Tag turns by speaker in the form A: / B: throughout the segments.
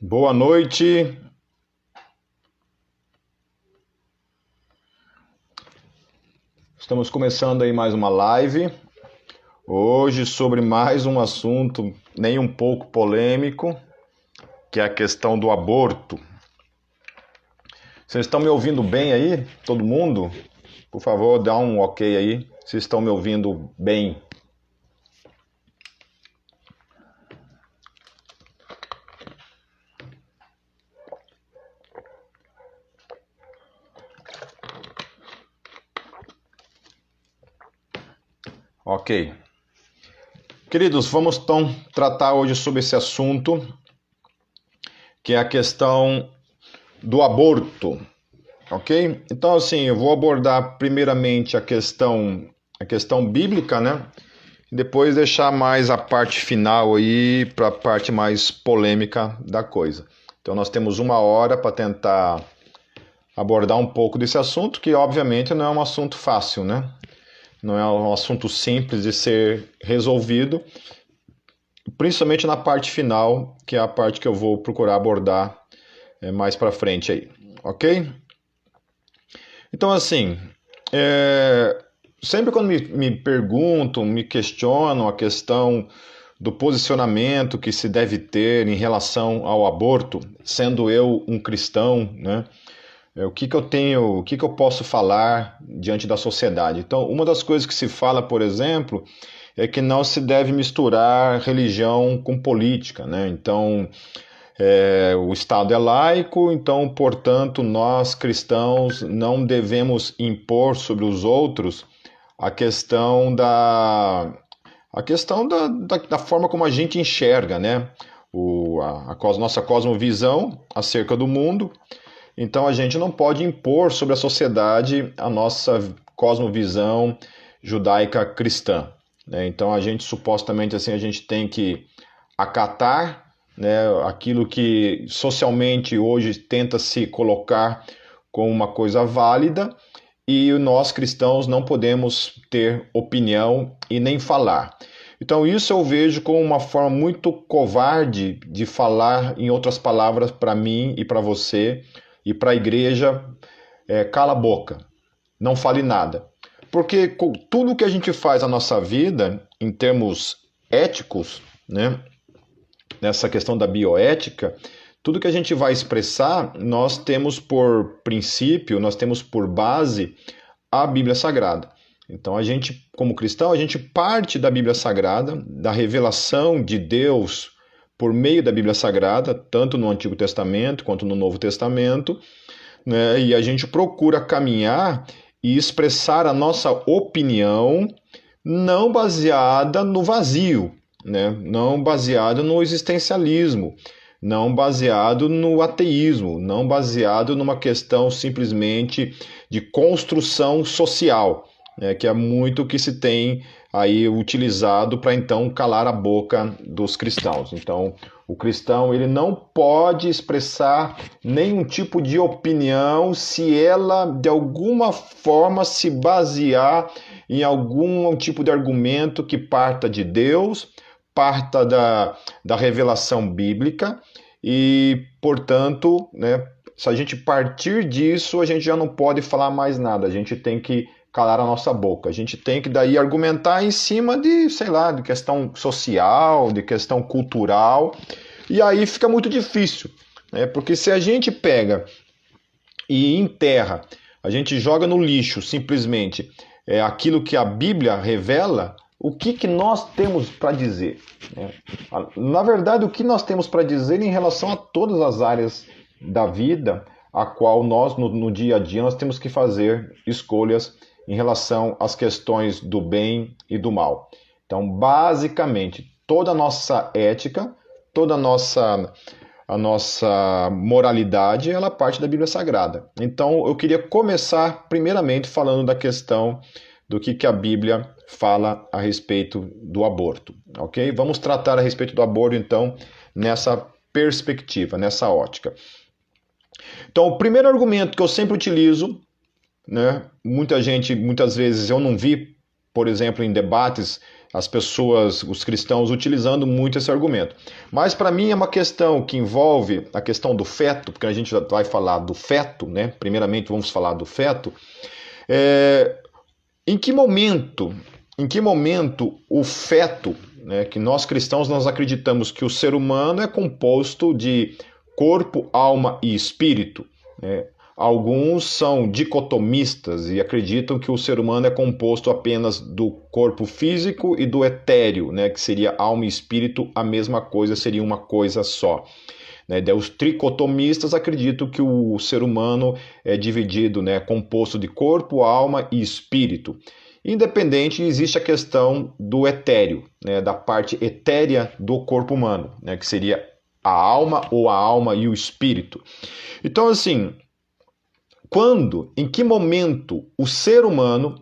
A: Boa noite. Estamos começando aí mais uma live. Hoje sobre mais um assunto nem um pouco polêmico, que é a questão do aborto. Vocês estão me ouvindo bem aí? Todo mundo? Por favor, dá um ok aí. Vocês estão me ouvindo bem? Ok. Queridos, vamos então tratar hoje sobre esse assunto, que é a questão do aborto, ok? Então, assim, eu vou abordar primeiramente a questão bíblica, né? E depois deixar mais a parte final aí para a parte mais polêmica da coisa. Então, nós temos 1 hora para tentar abordar um pouco desse assunto, que obviamente não é um assunto fácil, né? Não é um assunto simples de ser resolvido, principalmente na parte final, que é a parte que eu vou procurar abordar mais para frente aí, ok? Então, assim, sempre quando me perguntam, me questionam a questão do posicionamento que se deve ter em relação ao aborto, sendo eu um cristão, né? O que eu tenho, o que eu posso falar diante da sociedade? Então, uma das coisas que se fala, por exemplo, é que não se deve misturar religião com política, né? Então, o Estado é laico, então, portanto, nós cristãos não devemos impor sobre os outros a questão da forma como a gente enxerga, né? A nossa cosmovisão acerca do mundo. Então a gente não pode impor sobre a sociedade a nossa cosmovisão judaica cristã, né? Então a gente supostamente assim a gente tem que acatar, né, aquilo que socialmente hoje tenta se colocar como uma coisa válida, e nós cristãos não podemos ter opinião e nem falar. Então isso eu vejo como uma forma muito covarde de falar, em outras palavras, para mim e para você e para a igreja, cala a boca, não fale nada. Porque tudo que a gente faz na nossa vida, em termos éticos, né, nessa questão da bioética, tudo que a gente vai expressar, nós temos por princípio, nós temos por base a Bíblia Sagrada. Então a gente, como cristão, a gente parte da Bíblia Sagrada, da revelação de Deus por meio da Bíblia Sagrada, tanto no Antigo Testamento quanto no Novo Testamento, né? E a gente procura caminhar e expressar a nossa opinião não baseada no vazio, né? Não baseado no existencialismo, não baseado no ateísmo, não baseado numa questão simplesmente de construção social, né? Que é muito o que se tem aí utilizado para então calar a boca dos cristãos. Então, o cristão ele não pode expressar nenhum tipo de opinião se ela de alguma forma se basear em algum tipo de argumento que parta de Deus, parta da revelação bíblica e, portanto, né, se a gente partir disso, a gente já não pode falar mais nada, a gente tem que calar a nossa boca. A gente tem que daí argumentar em cima de, sei lá, de questão social, de questão cultural, e aí fica muito difícil, né? Porque se a gente pega e enterra, a gente joga no lixo simplesmente aquilo que a Bíblia revela, o que nós temos para dizer, né? Na verdade, o que nós temos para dizer em relação a todas as áreas da vida, a qual nós, no dia a dia, nós temos que fazer escolhas em relação às questões do bem e do mal. Então, basicamente, toda a nossa ética, toda a nossa moralidade, ela parte da Bíblia Sagrada. Então, eu queria começar primeiramente falando da questão do que a Bíblia fala a respeito do aborto, ok? Vamos tratar a respeito do aborto, então, nessa perspectiva, nessa ótica. Então, o primeiro argumento que eu sempre utilizo, né? Muitas vezes eu não vi, por exemplo, em debates as pessoas, os cristãos, utilizando muito esse argumento. Mas para mim é uma questão que envolve a questão do feto, porque a gente já vai falar do feto, né? Primeiramente vamos falar do feto. Em que momento o feto, né, que nós cristãos nós acreditamos que o ser humano é composto de corpo, alma e espírito, né? Alguns são dicotomistas e acreditam que o ser humano é composto apenas do corpo físico e do etéreo, né, que seria alma e espírito, a mesma coisa, seria uma coisa só. Né? Os tricotomistas acreditam que o ser humano é dividido, né, composto de corpo, alma e espírito. Independente, existe a questão do etéreo, né, da parte etérea do corpo humano, né, que seria a alma ou a alma e o espírito. Então, assim, em que momento o ser humano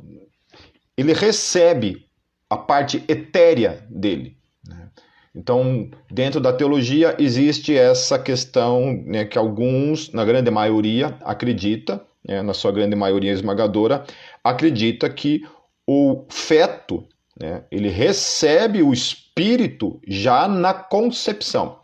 A: ele recebe a parte etérea dele? Né? Então, dentro da teologia existe essa questão, né, que alguns, na grande maioria, acredita, né, na sua grande maioria esmagadora, acredita que o feto, né, ele recebe o espírito já na concepção,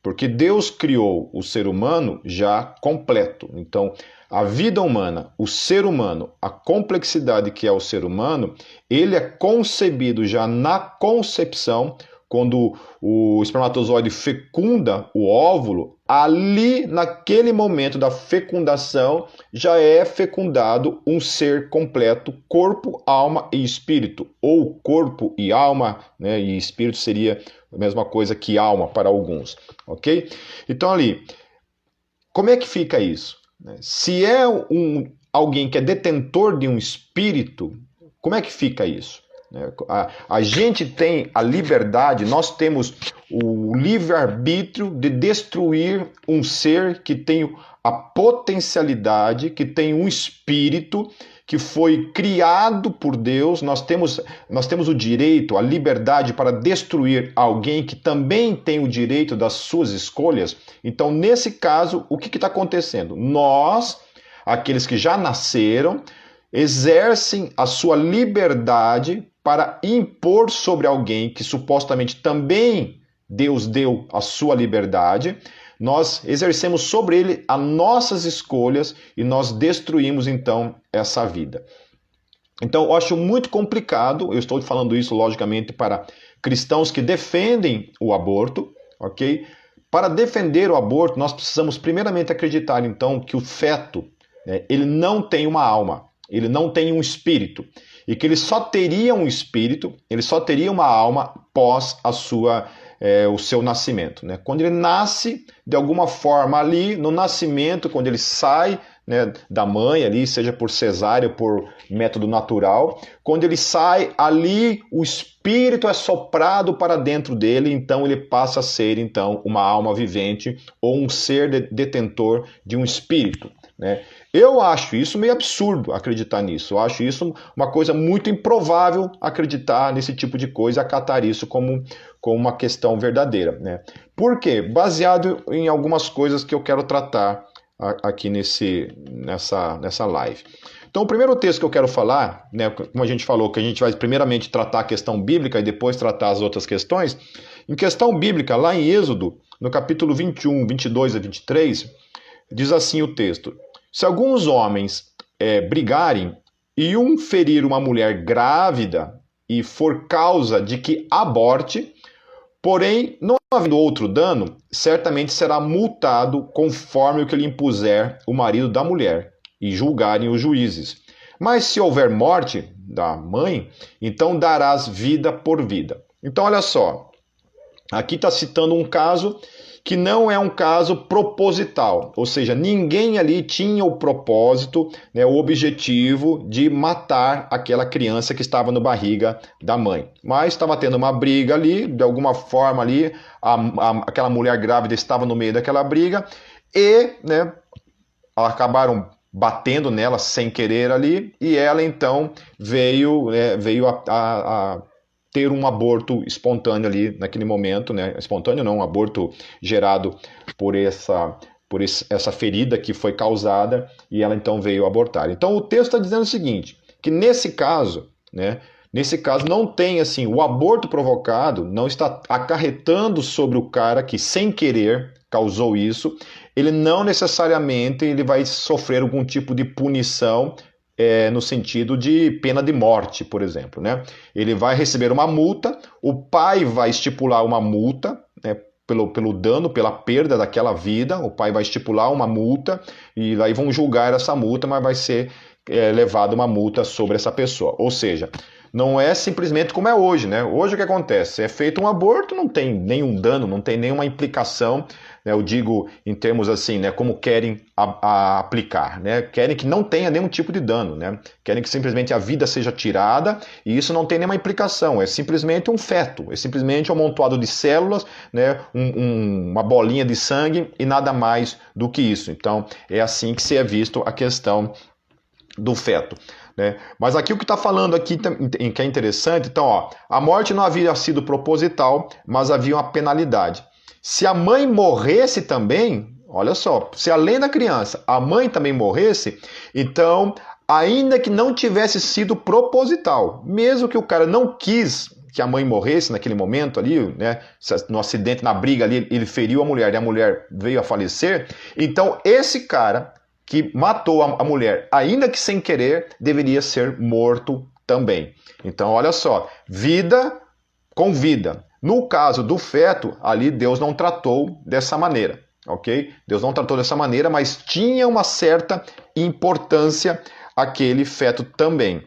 A: porque Deus criou o ser humano já completo. Então, a vida humana, o ser humano, a complexidade que é o ser humano, ele é concebido já na concepção, quando o espermatozoide fecunda o óvulo, ali naquele momento da fecundação já é fecundado um ser completo, corpo, alma e espírito, ou corpo e alma, né, e espírito seria a mesma coisa que alma para alguns, ok? Então ali, como é que fica isso? Se é alguém que é detentor de um espírito, como é que fica isso? A gente tem a liberdade, nós temos o livre-arbítrio de destruir um ser que tem a potencialidade, que tem um espírito, que foi criado por Deus. Nós temos o direito, a liberdade para destruir alguém que também tem o direito das suas escolhas. Então, nesse caso, o que está acontecendo? Nós, aqueles que já nasceram, exercem a sua liberdade para impor sobre alguém que supostamente também Deus deu a sua liberdade. Nós exercemos sobre ele as nossas escolhas e nós destruímos então essa vida. Então eu acho muito complicado, eu estou falando isso logicamente para cristãos que defendem o aborto, ok? Para defender o aborto nós precisamos primeiramente acreditar então que o feto, né, ele não tem uma alma, ele não tem um espírito, e que ele só teria um espírito, ele só teria uma alma pós o seu nascimento. Né? Quando ele nasce, de alguma forma ali, no nascimento, quando ele sai, né, da mãe ali, seja por cesárea ou por método natural, quando ele sai ali, o espírito é soprado para dentro dele, então ele passa a ser então uma alma vivente ou um ser detentor de um espírito. Né? Eu acho isso meio absurdo acreditar nisso. Eu acho isso uma coisa muito improvável acreditar nesse tipo de coisa, acatar isso como uma questão verdadeira. Né? Por quê? Baseado em algumas coisas que eu quero tratar aqui nessa live. Então, o primeiro texto que eu quero falar, né, como a gente falou, que a gente vai primeiramente tratar a questão bíblica e depois tratar as outras questões, em questão bíblica, lá em Êxodo, no capítulo 21, 22 a 23, diz assim o texto: se alguns homens brigarem e um ferir uma mulher grávida e for causa de que aborte, porém, não havendo outro dano, certamente será multado conforme o que lhe impuser o marido da mulher, e julgarem os juízes. Mas se houver morte da mãe, então darás vida por vida. Então, olha só, aqui está citando um caso que não é um caso proposital, ou seja, ninguém ali tinha o propósito, né, o objetivo de matar aquela criança que estava no barriga da mãe. Mas estava tendo uma briga ali, de alguma forma ali, aquela mulher grávida estava no meio daquela briga e, né, acabaram batendo nela sem querer ali, e ela então veio a ter um aborto espontâneo ali naquele momento, né? Espontâneo não, um aborto gerado por essa ferida que foi causada, e ela então veio abortar. Então o texto está dizendo o seguinte, que nesse caso, né, Nesse caso, não tem assim, o aborto provocado não está acarretando sobre o cara que, sem querer, causou isso. Ele não necessariamente ele vai sofrer algum tipo de punição no sentido de pena de morte, por exemplo, né? Ele vai receber uma multa, o pai vai estipular uma multa, né, pelo dano, pela perda daquela vida, o pai vai estipular uma multa e aí vão julgar essa multa, mas vai ser levada uma multa sobre essa pessoa. Ou seja, não é simplesmente como é hoje, né? Hoje o que acontece? É feito um aborto, não tem nenhum dano, não tem nenhuma implicação, né? Eu digo em termos assim, né? Como querem aplicar, né? Querem que não tenha nenhum tipo de dano, né? Querem que simplesmente a vida seja tirada e isso não tem nenhuma implicação, é simplesmente um feto, é simplesmente um amontoado de células, né? Uma bolinha de sangue e nada mais do que isso. Então, é assim que se é visto a questão do feto. Né? Mas aqui o que está falando aqui que é interessante, então, ó, a morte não havia sido proposital, mas havia uma penalidade. Se a mãe morresse também, olha só, se além da criança a mãe também morresse, então, ainda que não tivesse sido proposital, mesmo que o cara não quis que a mãe morresse naquele momento ali, né, no acidente, na briga ali, ele feriu a mulher e a mulher veio a falecer, então esse cara que matou a mulher, ainda que sem querer, deveria ser morto também. Então, olha só, vida com vida. No caso do feto, ali Deus não tratou dessa maneira, ok? Deus não tratou dessa maneira, mas tinha uma certa importância aquele feto também.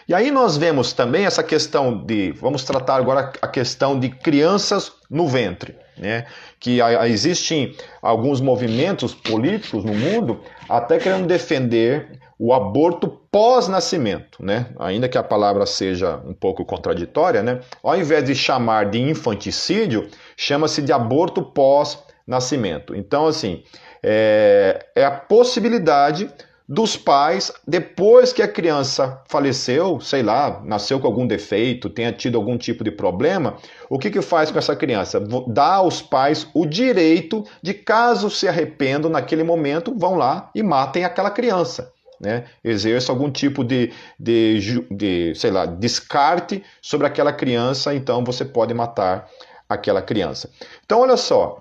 A: E aí nós vemos também essa questão vamos tratar agora a questão de crianças no ventre, né? Que existem alguns movimentos políticos no mundo até querendo defender o aborto pós-nascimento, né? Ainda que a palavra seja um pouco contraditória, né? Ao invés de chamar de infanticídio, chama-se de aborto pós-nascimento. Então, assim, é a possibilidade dos pais, depois que a criança faleceu, sei lá, nasceu com algum defeito, tenha tido algum tipo de problema, o que faz com essa criança? Dá aos pais o direito de, caso se arrependam naquele momento, vão lá e matem aquela criança. Né? Exerça algum tipo de sei lá, descarte sobre aquela criança, então você pode matar aquela criança. Então, olha só,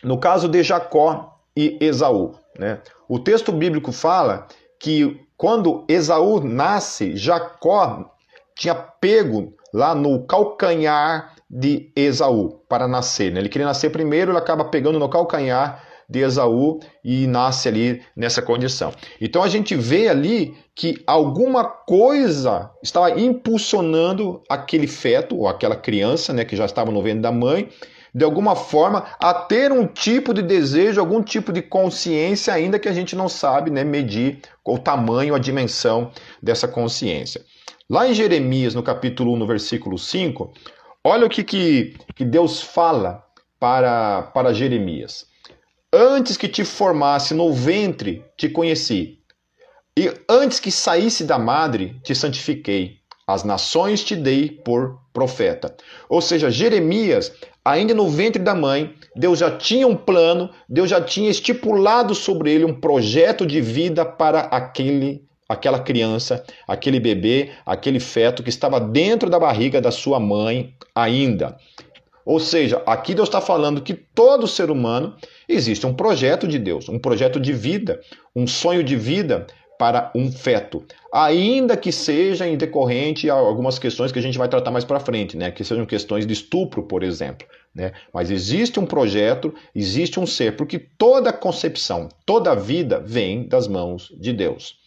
A: no caso de Jacó e Esaú, né? O texto bíblico fala que quando Esaú nasce, Jacó tinha pego lá no calcanhar de Esaú para nascer. Né? Ele queria nascer primeiro, ele acaba pegando no calcanhar de Esaú e nasce ali nessa condição. Então a gente vê ali que alguma coisa estava impulsionando aquele feto, ou aquela criança, né, que já estava no ventre da mãe, de alguma forma, a ter um tipo de desejo, algum tipo de consciência, ainda que a gente não sabe, né, medir o tamanho, a dimensão dessa consciência. Lá em Jeremias, no capítulo 1, no versículo 5, olha o que Deus fala para Jeremias. Antes que te formasse no ventre, te conheci. E antes que saísse da madre, te santifiquei. As nações te dei por profeta. Ou seja, Jeremias, ainda no ventre da mãe, Deus já tinha um plano, Deus já tinha estipulado sobre ele um projeto de vida para aquela criança, aquele bebê, aquele feto que estava dentro da barriga da sua mãe ainda. Ou seja, aqui Deus está falando que todo ser humano existe um projeto de Deus, um projeto de vida, um sonho de vida para um feto, ainda que seja em decorrente a algumas questões que a gente vai tratar mais para frente, né? Que sejam questões de estupro, por exemplo, né? Mas existe um projeto, existe um ser, porque toda concepção, toda vida vem das mãos de Deus.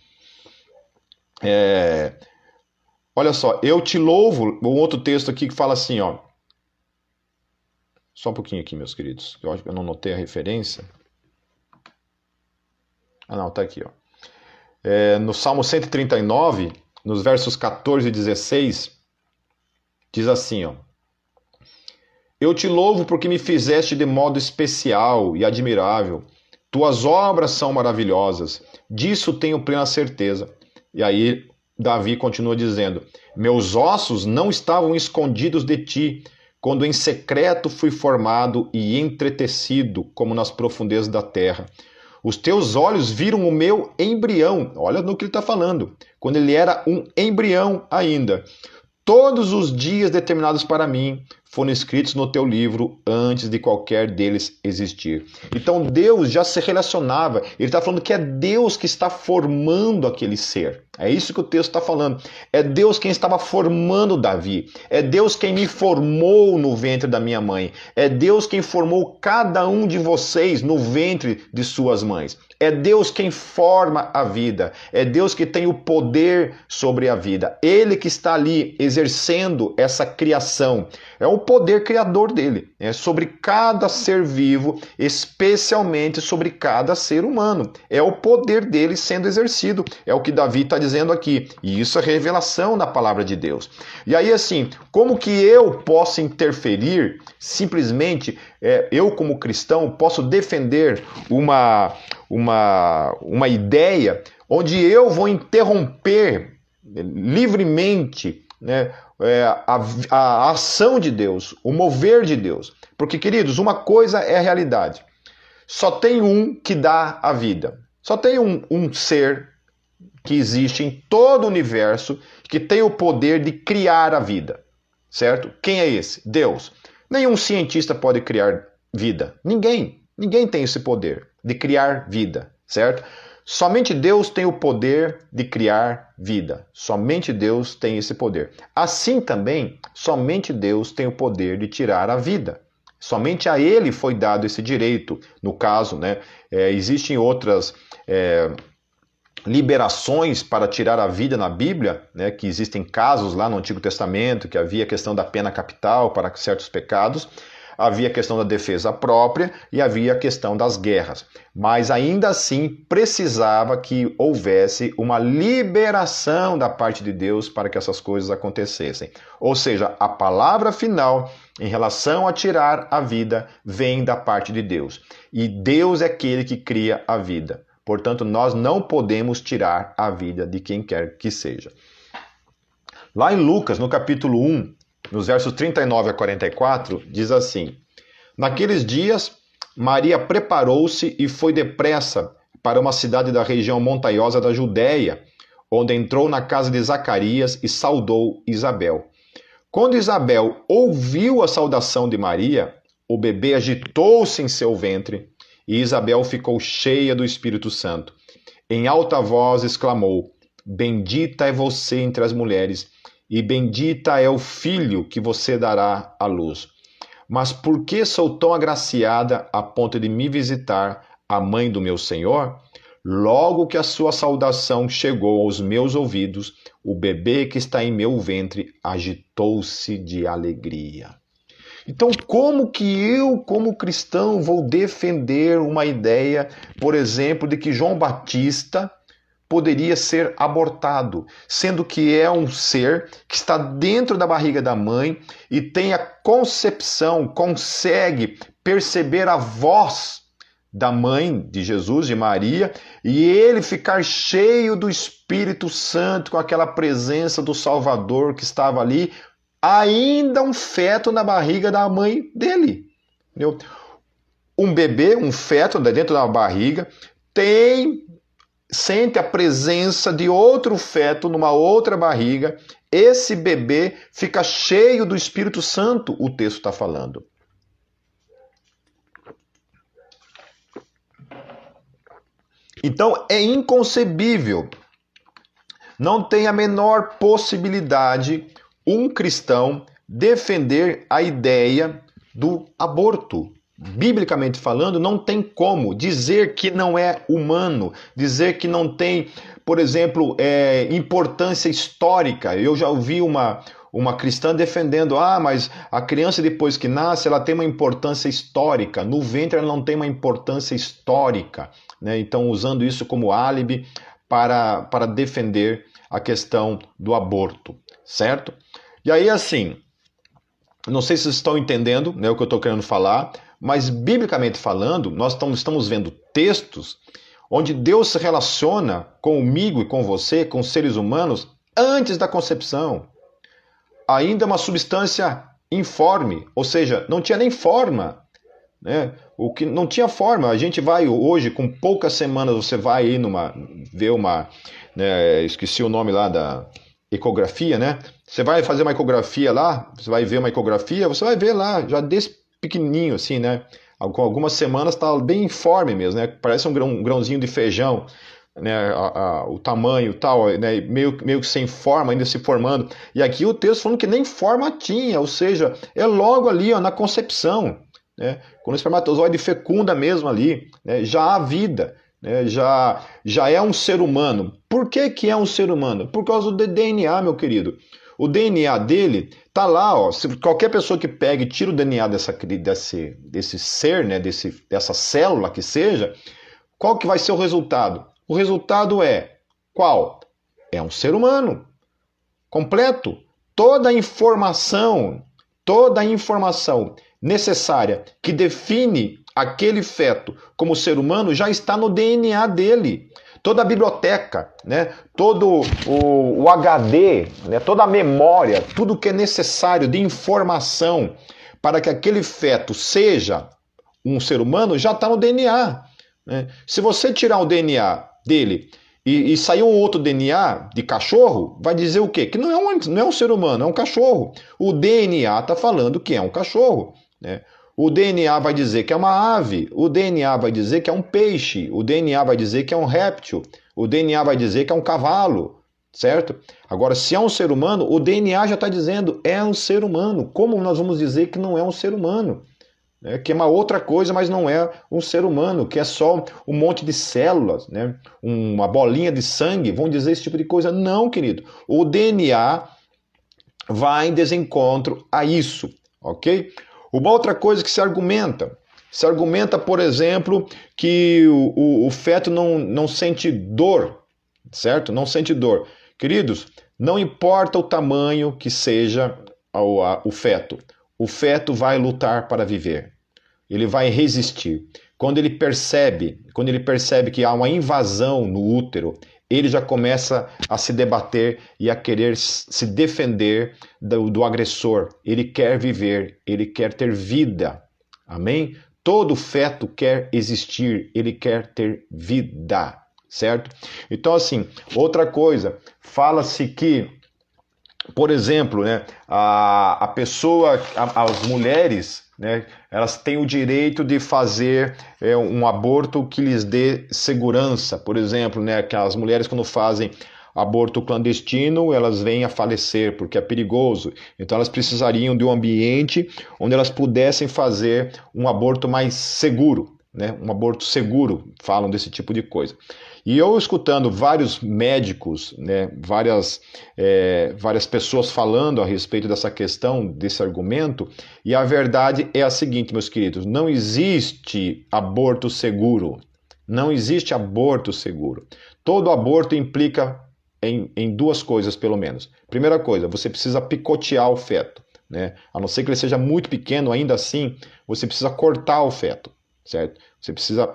A: Olha só, eu te louvo, um outro texto aqui que fala assim, ó. Só um pouquinho aqui, meus queridos, eu acho que eu não notei a referência. Ah, não, tá aqui, ó. No Salmo 139, nos versos 14 e 16, diz assim, ó. Eu te louvo porque me fizeste de modo especial e admirável. Tuas obras são maravilhosas. Disso tenho plena certeza. E aí Davi continua dizendo, meus ossos não estavam escondidos de ti, quando em secreto fui formado e entretecido, como nas profundezas da terra. Os teus olhos viram o meu embrião. Olha no que ele está falando. Quando ele era um embrião ainda. Todos os dias determinados para mim foram escritos no teu livro antes de qualquer deles existir. Então Deus já se relacionava. Ele está falando que é Deus que está formando aquele ser. É isso que o texto está falando. É Deus quem estava formando Davi. É Deus quem me formou no ventre da minha mãe. É Deus quem formou cada um de vocês no ventre de suas mães. É Deus quem forma a vida. É Deus que tem o poder sobre a vida. Ele que está ali exercendo essa criação. É o poder criador dele, sobre cada ser vivo, especialmente sobre cada ser humano. É o poder dele sendo exercido. É o que Davi está dizendo aqui. E isso é revelação na palavra de Deus. E aí, assim, como que eu posso interferir, simplesmente, eu como cristão, posso defender uma ideia onde eu vou interromper livremente, né, a ação de Deus, o mover de Deus. Porque, queridos, uma coisa é a realidade. Só tem um que dá a vida. Só tem um ser que existe em todo o universo que tem o poder de criar a vida. Certo? Quem é esse? Deus. Nenhum cientista pode criar vida. Ninguém tem esse poder de criar vida. Certo? Somente Deus tem o poder de criar vida. Somente Deus tem esse poder. Assim também, somente Deus tem o poder de tirar a vida. Somente a Ele foi dado esse direito. No caso, né, existem outras liberações para tirar a vida na Bíblia, né, que existem casos lá no Antigo Testamento, que havia a questão da pena capital para certos pecados. Havia a questão da defesa própria e havia a questão das guerras. Mas ainda assim precisava que houvesse uma liberação da parte de Deus para que essas coisas acontecessem. Ou seja, a palavra final em relação a tirar a vida vem da parte de Deus. E Deus é aquele que cria a vida. Portanto, nós não podemos tirar a vida de quem quer que seja. Lá em Lucas, no capítulo 1, nos versos 39 a 44, diz assim: Naqueles dias, Maria preparou-se e foi depressa para uma cidade da região montanhosa da Judéia, onde entrou na casa de Zacarias e saudou Isabel. Quando Isabel ouviu a saudação de Maria, o bebê agitou-se em seu ventre e Isabel ficou cheia do Espírito Santo. Em alta voz exclamou: Bendita é você entre as mulheres, e bendita é o filho que você dará à luz. Mas por que sou tão agraciada a ponto de me visitar a mãe do meu Senhor? Logo que a sua saudação chegou aos meus ouvidos, o bebê que está em meu ventre agitou-se de alegria. Então, como que eu, como cristão, vou defender uma ideia, por exemplo, de que João Batista poderia ser abortado, sendo que é um ser que está dentro da barriga da mãe e tem a concepção, consegue perceber a voz da mãe de Jesus, de Maria, e ele ficar cheio do Espírito Santo, com aquela presença do Salvador que estava ali, ainda um feto na barriga da mãe dele. Entendeu? Um bebê, um feto dentro da barriga, sente a presença de outro feto numa outra barriga, esse bebê fica cheio do Espírito Santo, o texto está falando. Então é inconcebível, não tem a menor possibilidade um cristão defender a ideia do aborto. Biblicamente falando, não tem como dizer que não é humano, dizer que não tem, por exemplo, importância histórica. Eu já ouvi uma cristã defendendo, mas a criança depois que nasce, ela tem uma importância histórica, no ventre ela não tem uma importância histórica, né? Então, usando isso como álibi para defender a questão do aborto, certo? E aí, assim, não sei se vocês estão entendendo, né, o que eu estou querendo falar, mas, biblicamente falando, nós estamos vendo textos onde Deus se relaciona comigo e com você, com os seres humanos, antes da concepção. Ainda uma substância informe, ou seja, não tinha nem forma, né? o que não tinha forma. A gente vai hoje, com poucas semanas, você vai aí ver uma, né, esqueci o nome lá da ecografia, né? Você vai fazer uma ecografia lá, você vai ver uma ecografia, você vai ver lá, já desse pequenininho assim, né? Com algumas semanas está bem informe mesmo, né? Parece um grãozinho de feijão, né? O tamanho tal, né? Meio que sem forma, ainda se formando. E aqui o texto falando que nem forma tinha, ou seja, é logo ali, ó, na concepção, né? Quando o espermatozoide fecunda mesmo ali, né? Já há vida, né? Já é um ser humano. Por que é um ser humano? Por causa do DNA, meu querido. O DNA dele tá lá, ó. Se qualquer pessoa que pegue e tira o DNA desse ser, né? Dessa célula que seja, qual que vai ser o resultado? O resultado é qual? É um ser humano completo. Toda a informação necessária que define aquele feto como ser humano já está no DNA dele. Toda a biblioteca, né? Todo o HD, né? Toda a memória, tudo que é necessário de informação para que aquele feto seja um ser humano já está no DNA. Né? Se você tirar o DNA dele e sair um outro DNA de cachorro, vai dizer o quê? Que não é um ser humano, é um cachorro. O DNA está falando que é um cachorro. Né? O DNA vai dizer que é uma ave, o DNA vai dizer que é um peixe, o DNA vai dizer que é um réptil, o DNA vai dizer que é um cavalo, certo? Agora, se é um ser humano, o DNA já está dizendo é um ser humano. Como nós vamos dizer que não é um ser humano? Que é uma outra coisa, mas não é um ser humano, que é só um monte de células, né? Uma bolinha de sangue, vão dizer esse tipo de coisa. Não, querido. O DNA vai em desencontro a isso, ok? Uma outra coisa que se argumenta, por exemplo, que o feto não sente dor, certo? Não sente dor. Queridos, não importa o tamanho que seja o feto vai lutar para viver. Ele vai resistir. Quando ele percebe que há uma invasão no útero, ele já começa a se debater e a querer se defender do agressor. Ele quer viver, ele quer ter vida. Amém? Todo feto quer existir, ele quer ter vida, certo? Então, assim, outra coisa, fala-se que, por exemplo, né, as mulheres, né, elas têm o direito de fazer um aborto que lhes dê segurança. Por exemplo, né, que as mulheres, quando fazem aborto clandestino, elas vêm a falecer porque é perigoso. Então elas precisariam de um ambiente onde elas pudessem fazer um aborto mais seguro, né? Um aborto seguro, falam desse tipo de coisa. E eu escutando vários médicos, né, várias pessoas falando a respeito dessa questão, desse argumento, e a verdade é a seguinte, meus queridos, não existe aborto seguro. Não existe aborto seguro. Todo aborto implica em duas coisas, pelo menos. Primeira coisa, você precisa picotear o feto, né? A não ser que ele seja muito pequeno, ainda assim, você precisa cortar o feto, certo? Você precisa...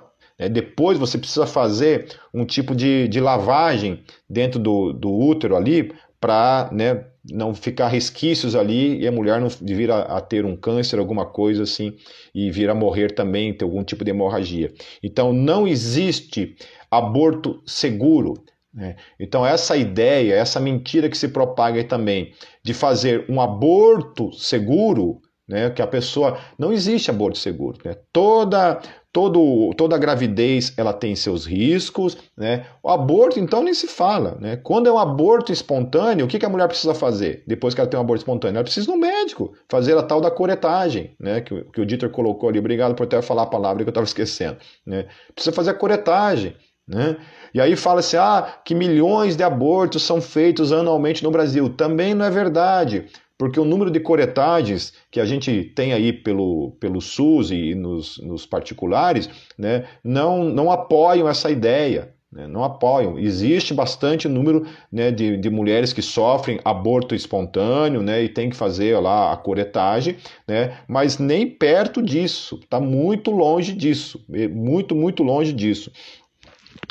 A: Depois você precisa fazer um tipo de lavagem dentro do útero ali para, né, não ficar resquícios ali e a mulher não vir a ter um câncer, alguma coisa assim, e vir a morrer também, ter algum tipo de hemorragia. Então não existe aborto seguro. Né? Então essa ideia, essa mentira que se propaga aí também de fazer um aborto seguro, né, que a pessoa... Não existe aborto seguro. Né? Toda gravidez ela tem seus riscos, né? O aborto, então, nem se fala. Né? Quando é um aborto espontâneo, o que a mulher precisa fazer depois que ela tem um aborto espontâneo? Ela precisa ir no médico, fazer a tal da curetagem, né? que o Dieter colocou ali. Obrigado por até falar a palavra que eu estava esquecendo. Né? Precisa fazer a curetagem. Né? E aí fala-se que milhões de abortos são feitos anualmente no Brasil. Também não é verdade. Porque o número de coretagens que a gente tem aí pelo SUS e nos particulares, né, não apoiam essa ideia, né, não apoiam. Existe bastante número, né, de mulheres que sofrem aborto espontâneo, né, e tem que fazer lá a coretagem, né, mas nem perto disso, está muito longe disso, muito, muito longe disso.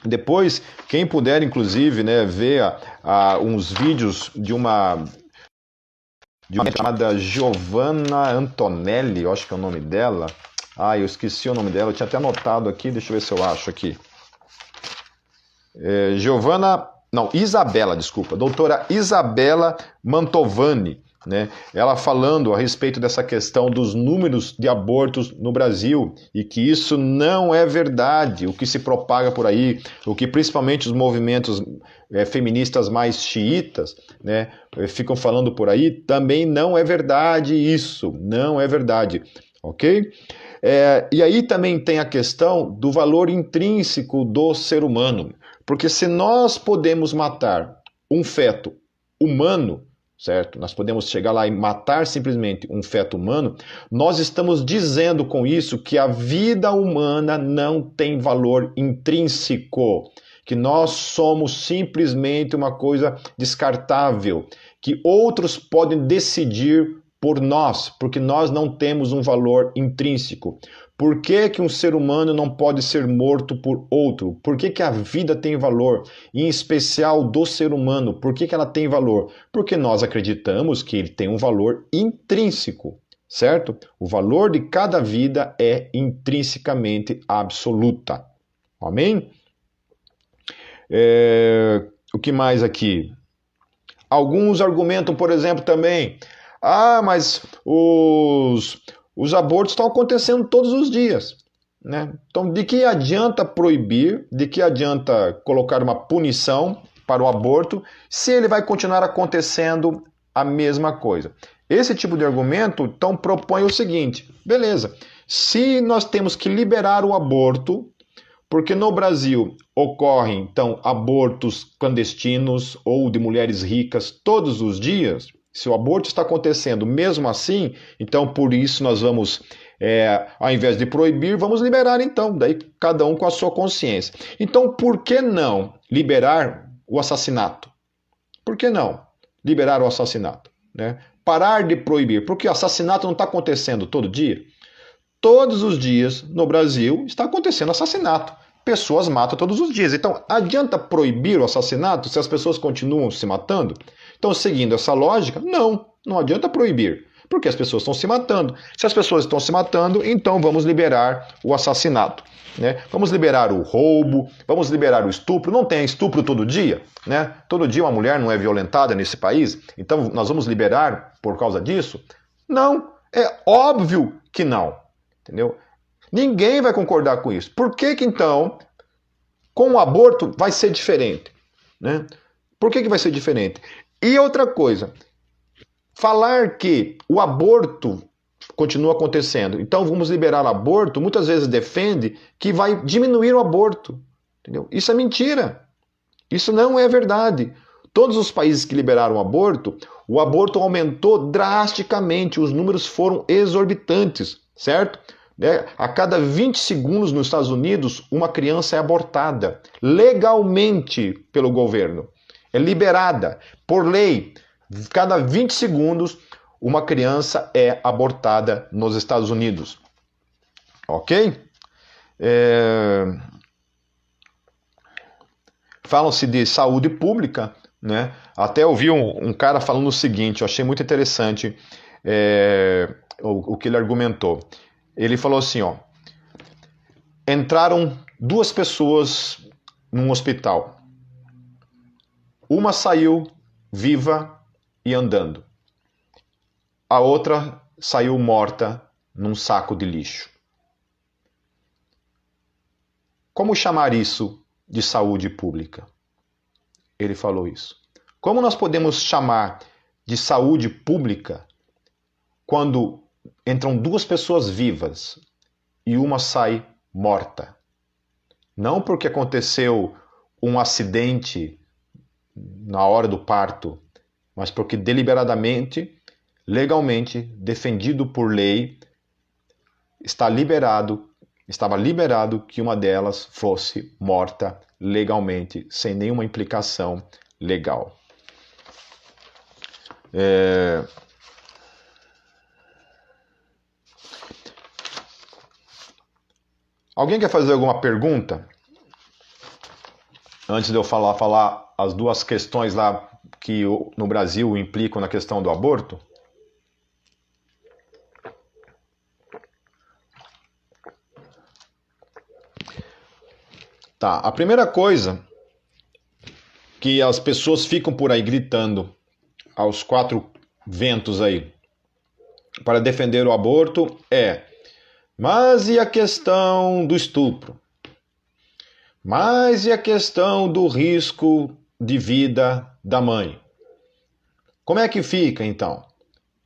A: Depois, quem puder, inclusive, né, ver uns vídeos de uma chamada Giovanna Antonelli, eu acho que é o nome dela. Ah, eu esqueci o nome dela, eu tinha até anotado aqui, deixa eu ver se eu acho aqui. Isabela, desculpa, doutora Isabela Mantovani, né? Ela falando a respeito dessa questão dos números de abortos no Brasil e que isso não é verdade, o que se propaga por aí, o que principalmente os movimentos feministas mais xiitas, né, ficam falando por aí, também não é verdade isso, não é verdade, ok? E aí também tem a questão do valor intrínseco do ser humano. Porque se nós podemos matar um feto humano, certo? Nós podemos chegar lá e matar simplesmente um feto humano, nós estamos dizendo com isso que a vida humana não tem valor intrínseco, que nós somos simplesmente uma coisa descartável, que outros podem decidir por nós, porque nós não temos um valor intrínseco. Por que que um ser humano não pode ser morto por outro? Por que que a vida tem valor? Em especial do ser humano, por que que ela tem valor? Porque nós acreditamos que ele tem um valor intrínseco, certo? O valor de cada vida é intrinsecamente absoluta. Amém? O que mais aqui? Alguns argumentam, por exemplo, também, mas os abortos estão acontecendo todos os dias, né? Então, de que adianta proibir, de que adianta colocar uma punição para o aborto, se ele vai continuar acontecendo a mesma coisa? Esse tipo de argumento, então, propõe o seguinte, beleza, se nós temos que liberar o aborto, porque no Brasil ocorrem, então, abortos clandestinos ou de mulheres ricas todos os dias, se o aborto está acontecendo mesmo assim, então por isso nós vamos, ao invés de proibir, vamos liberar então, daí cada um com a sua consciência. Então por que não liberar o assassinato? Por que não liberar o assassinato? Né? Parar de proibir, porque o assassinato não está acontecendo todo dia? Todos os dias no Brasil está acontecendo assassinato. Pessoas matam todos os dias. Então, adianta proibir o assassinato se as pessoas continuam se matando? Então, seguindo essa lógica, não adianta proibir, porque as pessoas estão se matando. Se as pessoas estão se matando, então vamos liberar o assassinato. Né? Vamos liberar o roubo, vamos liberar o estupro. Não tem estupro todo dia, né? Todo dia uma mulher não é violentada nesse país, então nós vamos liberar por causa disso? Não, é óbvio que não. Entendeu? Ninguém vai concordar com isso. Por que então, com o aborto, vai ser diferente? Né? Por que vai ser diferente? E outra coisa, falar que o aborto continua acontecendo, então vamos liberar o aborto, muitas vezes defende que vai diminuir o aborto. Entendeu? Isso é mentira. Isso não é verdade. Todos os países que liberaram o aborto aumentou drasticamente, os números foram exorbitantes, certo? A cada 20 segundos nos Estados Unidos, uma criança é abortada legalmente pelo governo. É liberada por lei. Cada 20 segundos, uma criança é abortada nos Estados Unidos. Ok? Falam-se de saúde pública, né? Até ouvi um cara falando o seguinte, eu achei muito interessante o que ele argumentou. Ele falou assim, entraram duas pessoas num hospital. Uma saiu viva e andando. A outra saiu morta num saco de lixo. Como chamar isso de saúde pública? Ele falou isso. Como nós podemos chamar de saúde pública quando entram duas pessoas vivas e uma sai morta? Não porque aconteceu um acidente na hora do parto, mas porque deliberadamente, legalmente, defendido por lei, estava liberado que uma delas fosse morta legalmente, sem nenhuma implicação legal. Alguém quer fazer alguma pergunta? Antes de eu falar as duas questões lá que no Brasil implicam na questão do aborto? Tá, a primeira coisa que as pessoas ficam por aí gritando aos quatro ventos aí para defender o aborto é: mas e a questão do estupro? Mas e a questão do risco de vida da mãe? Como é que fica então?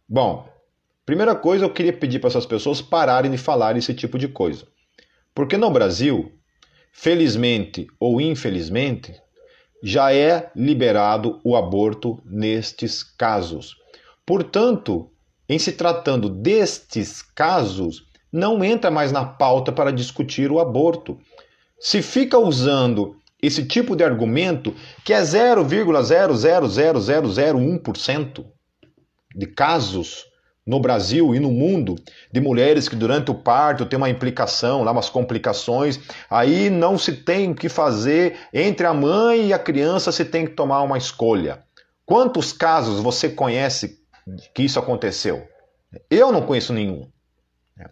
A: Bom, primeira coisa eu queria pedir para essas pessoas pararem de falar esse tipo de coisa. Porque no Brasil, felizmente ou infelizmente, já é liberado o aborto nestes casos. Portanto, em se tratando destes casos, não entra mais na pauta para discutir o aborto. Se fica usando esse tipo de argumento, que é 0,00001% de casos no Brasil e no mundo, de mulheres que durante o parto tem uma implicação, lá umas complicações, aí não se tem o que fazer, entre a mãe e a criança se tem que tomar uma escolha. Quantos casos você conhece que isso aconteceu? Eu não conheço nenhum.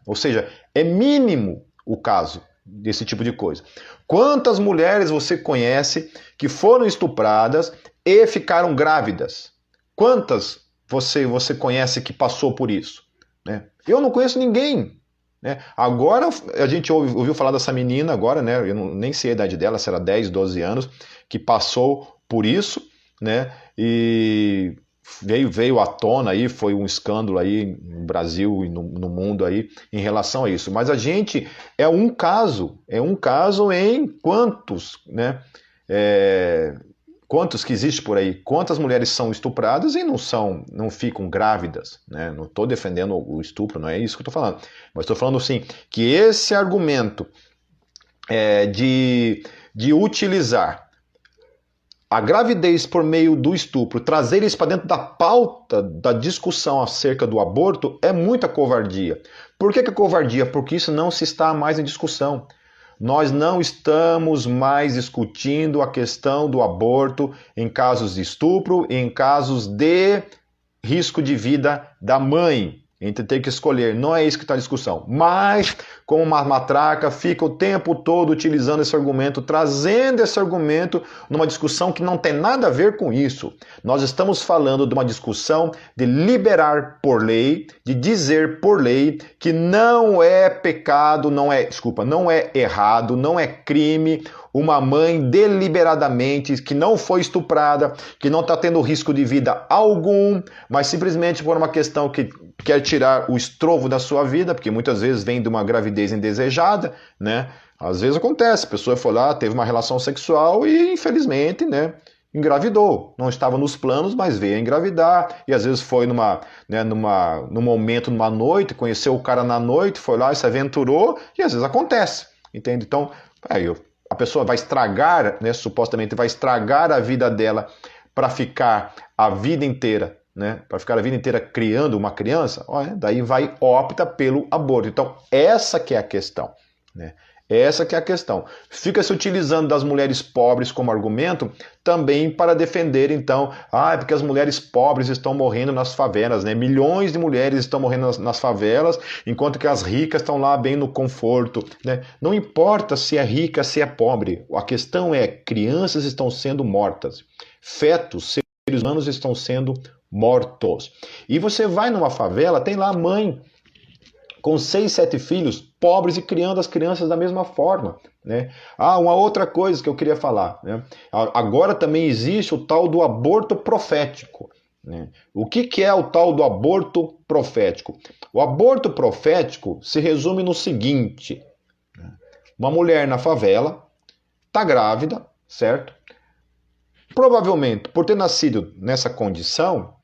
A: Ou seja, é mínimo o caso desse tipo de coisa. Quantas mulheres você conhece que foram estupradas e ficaram grávidas? Quantas você conhece que passou por isso? Né? Eu não conheço ninguém. Né? Agora a gente ouviu falar dessa menina agora, né? Eu nem sei a idade dela, se era 10, 12 anos, que passou por isso, né? E veio à tona aí, foi um escândalo aí no Brasil e no mundo aí em relação a isso. Mas a gente é um caso em quantos, né? Quantos que existe por aí? Quantas mulheres são estupradas e não ficam grávidas? Né? Não estou defendendo o estupro, não é isso que eu estou falando. Mas estou falando sim que esse argumento de utilizar a gravidez por meio do estupro, trazer isso para dentro da pauta da discussão acerca do aborto é muita covardia. Por que é covardia? Porque isso não se está mais em discussão. Nós não estamos mais discutindo a questão do aborto em casos de estupro e em casos de risco de vida da mãe. A gente tem que escolher, não é isso que está em discussão. Mas, como uma matraca, fica o tempo todo utilizando esse argumento, trazendo esse argumento numa discussão que não tem nada a ver com isso. Nós estamos falando de uma discussão de liberar por lei, de dizer por lei que não é pecado, não é errado, não é crime uma mãe deliberadamente que não foi estuprada, que não está tendo risco de vida algum, mas simplesmente por uma questão que quer tirar o estrovo da sua vida, porque muitas vezes vem de uma gravidez indesejada, né? Às vezes acontece, a pessoa foi lá, teve uma relação sexual e infelizmente, né, engravidou. Não estava nos planos, mas veio a engravidar, e às vezes foi num momento, numa noite, conheceu o cara na noite, foi lá e se aventurou, e às vezes acontece, entende? Então, a pessoa vai estragar, né, supostamente vai estragar a vida dela para ficar a vida inteira, né, para ficar a vida inteira criando uma criança, daí opta pelo aborto. Então, essa que é a questão, né? Essa que é a questão. Fica se utilizando das mulheres pobres como argumento também para defender, então, porque as mulheres pobres estão morrendo nas favelas, né? Milhões de mulheres estão morrendo nas favelas, enquanto que as ricas estão lá bem no conforto, né? Não importa se é rica, se é pobre. A questão é, crianças estão sendo mortas. Fetos, seres humanos estão sendo mortos. E você vai numa favela, tem lá a mãe com 6, 7 filhos, pobres e criando as crianças da mesma forma. Né? Uma outra coisa que eu queria falar. Né? Agora também existe o tal do aborto profético. Né? O que é o tal do aborto profético? O aborto profético se resume no seguinte. Uma mulher na favela está grávida, certo? Provavelmente, por ter nascido nessa condição,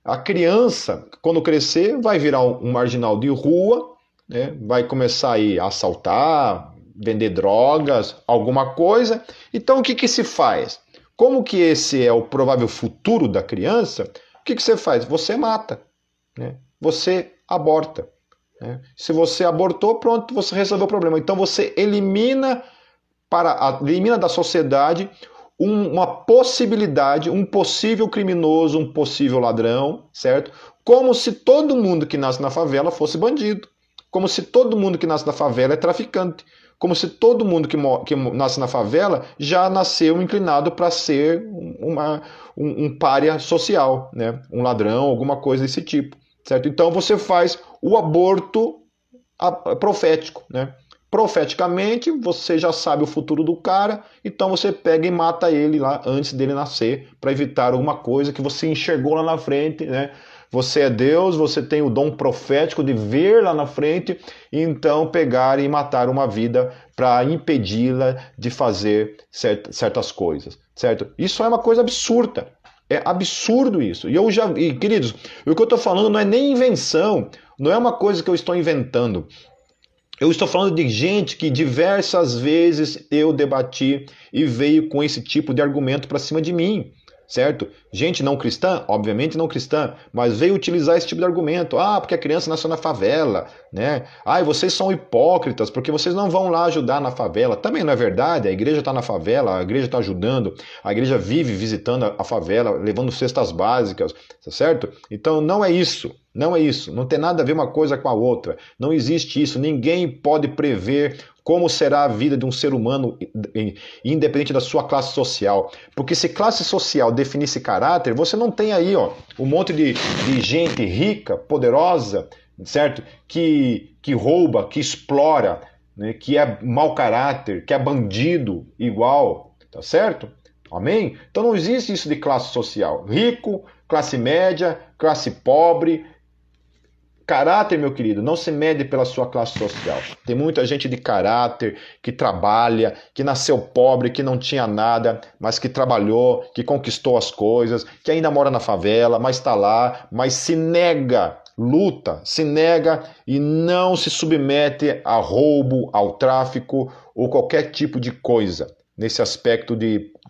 A: a criança, quando crescer, vai virar um marginal de rua, né? Vai começar aí a assaltar, vender drogas, alguma coisa. Então, o que se faz? Como que esse é o provável futuro da criança, o que você faz? Você mata, né? Você aborta. Né? Se você abortou, pronto, você resolveu o problema. Então, você elimina da sociedade uma possibilidade, um possível criminoso, um possível ladrão, certo? Como se todo mundo que nasce na favela fosse bandido. Como se todo mundo que nasce na favela é traficante. como se todo mundo que nasce na favela já nasceu inclinado para ser um pária social, né? Um ladrão, alguma coisa desse tipo, certo? Então você faz o aborto profético, né? Profeticamente, você já sabe o futuro do cara, então você pega e mata ele lá antes dele nascer, para evitar alguma coisa que você enxergou lá na frente, né? Você é Deus, você tem o dom profético de ver lá na frente, e então pegar e matar uma vida para impedi-la de fazer certas coisas, certo? Isso é uma coisa absurda. É absurdo isso. E queridos, o que eu estou falando não é nem invenção, não é uma coisa que eu estou inventando. Eu estou falando de gente que diversas vezes eu debati e veio com esse tipo de argumento para cima de mim, certo? Gente não cristã, obviamente não cristã, mas veio utilizar esse tipo de argumento. Ah, porque a criança nasceu na favela, né? Ah, e vocês são hipócritas porque vocês não vão lá ajudar na favela. Também não é verdade, a igreja está na favela, a igreja está ajudando, a igreja vive visitando a favela, levando cestas básicas, tá certo? Então não é isso. Não é isso, não tem nada a ver uma coisa com a outra. Não existe isso. Ninguém pode prever como será a vida de um ser humano, independente da sua classe social. Porque se classe social definisse caráter, você não tem aí um monte de gente rica, poderosa, certo? Que rouba, que explora, né? Que é mau caráter, que é bandido igual, tá certo? Amém? Então não existe isso de classe social. Rico, classe média, classe pobre. Caráter, meu querido, não se mede pela sua classe social. Tem muita gente de caráter, que trabalha, que nasceu pobre, que não tinha nada, mas que trabalhou, que conquistou as coisas, que ainda mora na favela, mas está lá, mas se nega, luta, se nega e não se submete a roubo, ao tráfico ou qualquer tipo de coisa nesse aspecto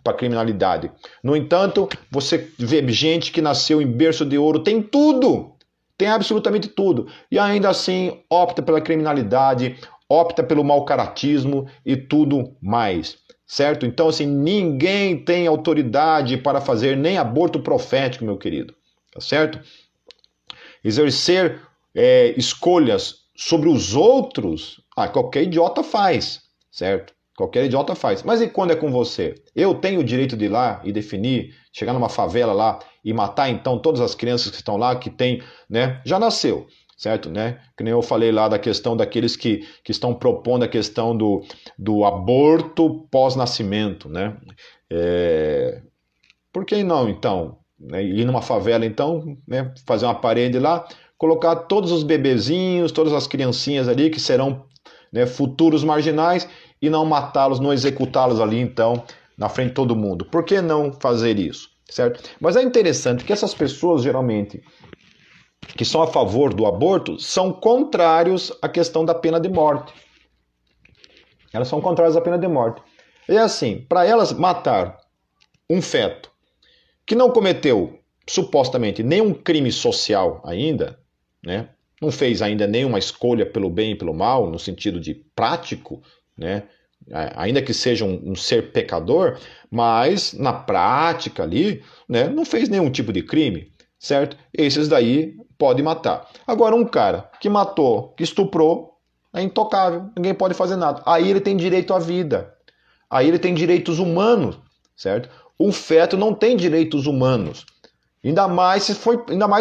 A: para criminalidade. No entanto, você vê gente que nasceu em berço de ouro, tem tudo. Tem absolutamente tudo. E ainda assim opta pela criminalidade, opta pelo mau caratismo e tudo mais. Certo? Então, assim, ninguém tem autoridade para fazer nem aborto profético, meu querido. Tá certo? Exercer escolhas sobre os outros, qualquer idiota faz. Certo? Qualquer idiota faz. Mas e quando é com você? Eu tenho o direito de ir lá e definir, chegar numa favela lá e matar então todas as crianças que estão lá, que tem, né? Já nasceu, certo? Né? Que nem eu falei lá da questão daqueles que estão propondo a questão do aborto pós-nascimento, né? Por que não, então? Né? Ir numa favela, então, né? Fazer uma parede lá, colocar todos os bebezinhos, todas as criancinhas ali que serão, né, futuros marginais, e não matá-los, não executá-los ali, então, na frente de todo mundo. Por que não fazer isso? Certo? Mas é interessante que essas pessoas, geralmente, que são a favor do aborto, são contrários à questão da pena de morte. Elas são contrárias à pena de morte. E assim, para elas matar um feto que não cometeu, supostamente, nenhum crime social ainda, né? Não fez ainda nenhuma escolha pelo bem e pelo mal, no sentido de prático, né? Ainda que seja um ser pecador, mas na prática ali, né, não fez nenhum tipo de crime, certo? Esses daí pode matar. Agora, um cara que matou, que estuprou, é intocável, ninguém pode fazer nada. Aí ele tem direito à vida, aí ele tem direitos humanos, certo? O feto não tem direitos humanos. Ainda mais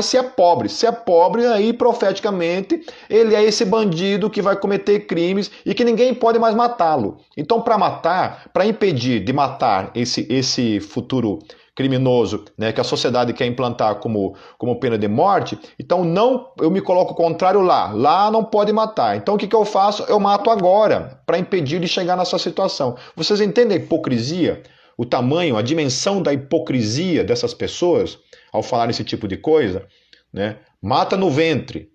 A: se é pobre. Se é pobre, aí profeticamente ele é esse bandido que vai cometer crimes e que ninguém pode mais matá-lo. Então, para matar, para impedir de matar esse futuro criminoso, né, que a sociedade quer implantar como pena de morte, então eu me coloco o contrário lá. Lá não pode matar. Então o que eu faço? Eu mato agora, para impedir de chegar nessa situação. Vocês entendem a hipocrisia? O tamanho, a dimensão da hipocrisia dessas pessoas ao falar esse tipo de coisa, né? Mata no ventre,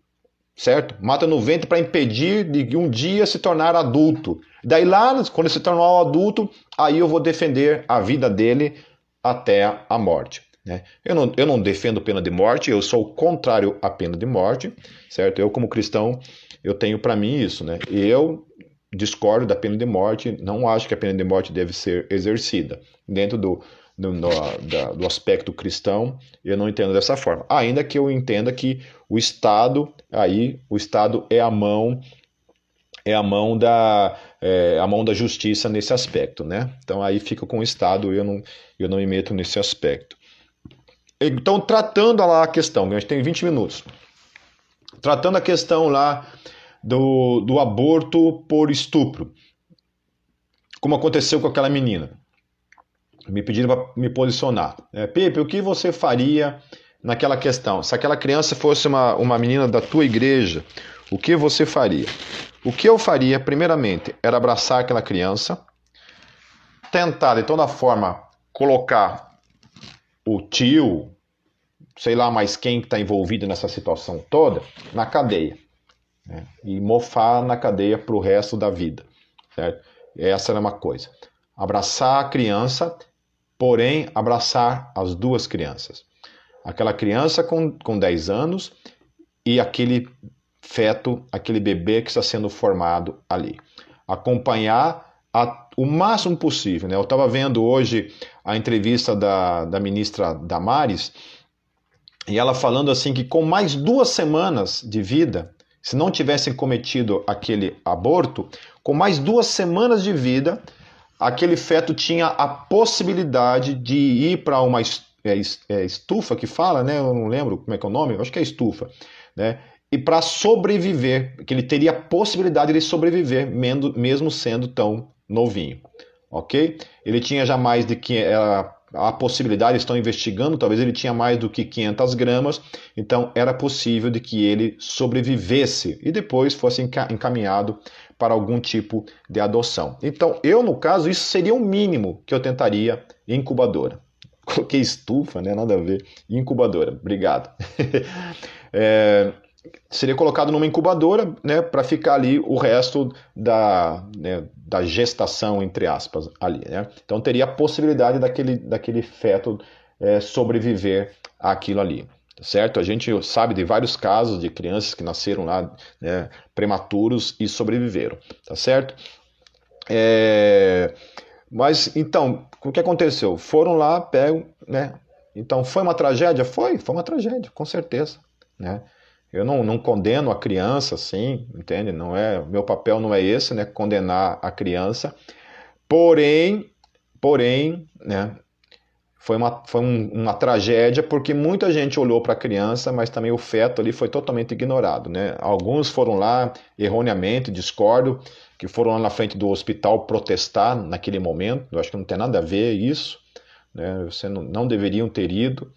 A: certo? Mata no ventre para impedir de um dia se tornar adulto. Daí lá, quando ele se tornar adulto, aí eu vou defender a vida dele até a morte, né? Eu não defendo pena de morte, eu sou o contrário à pena de morte, certo? Eu, como cristão, eu tenho para mim isso, né? Eu discordo da pena de morte, não acho que a pena de morte deve ser exercida. Dentro do aspecto cristão, eu não entendo dessa forma. Ainda que eu entenda que o Estado é a mão é a mão da justiça nesse aspecto, né? Então aí fica com o Estado, eu não me meto nesse aspecto. Então, tratando lá a questão, a gente tem 20 minutos, tratando a questão lá do aborto por estupro, como aconteceu com aquela menina. Me pediram para me posicionar. Pepe, o que você faria naquela questão? Se aquela criança fosse uma menina da tua igreja, o que você faria? O que eu faria, primeiramente, era abraçar aquela criança, tentar de toda forma colocar o tio, sei lá mais quem está envolvido nessa situação toda, na cadeia. Né? E mofar na cadeia para o resto da vida. Certo? Essa era uma coisa. Abraçar a criança, porém abraçar as duas crianças. Aquela criança com 10 anos e aquele feto, aquele bebê que está sendo formado ali. Acompanhar o máximo possível. Né? Eu estava vendo hoje a entrevista da ministra Damares, e ela falando assim que com mais 2 semanas de vida, se não tivessem cometido aquele aborto, com mais 2 semanas de vida, aquele feto tinha a possibilidade de ir para uma estufa que fala, né? Eu não lembro como é que é o nome, eu acho que é estufa, né? E para sobreviver, que ele teria a possibilidade de sobreviver, mesmo sendo tão novinho, ok? Ele tinha já mais de que a possibilidade, estão investigando, talvez ele tinha mais do que 500 gramas, então era possível de que ele sobrevivesse e depois fosse encaminhado para algum tipo de adoção. Então, eu, no caso, isso seria o mínimo que eu tentaria em incubadora. Coloquei estufa, né? Nada a ver. Incubadora, obrigado. Seria colocado numa incubadora, né, para ficar ali o resto da gestação, entre aspas, ali. Né? Então teria a possibilidade daquele feto sobreviver àquilo ali. Certo? A gente sabe de vários casos de crianças que nasceram lá, né, prematuros e sobreviveram. Tá certo? Mas então, o que aconteceu? Foram lá, pegam, né? Então foi uma tragédia? Foi uma tragédia, com certeza, né? Eu não condeno a criança, assim, entende? Não é, meu papel não é esse, né? Condenar a criança. Porém, né? Foi uma tragédia porque muita gente olhou para a criança, mas também o feto ali foi totalmente ignorado, né? Alguns foram lá erroneamente, discordo, que foram lá na frente do hospital protestar naquele momento. Eu acho que não tem nada a ver isso, né? Você não deveriam ter ido.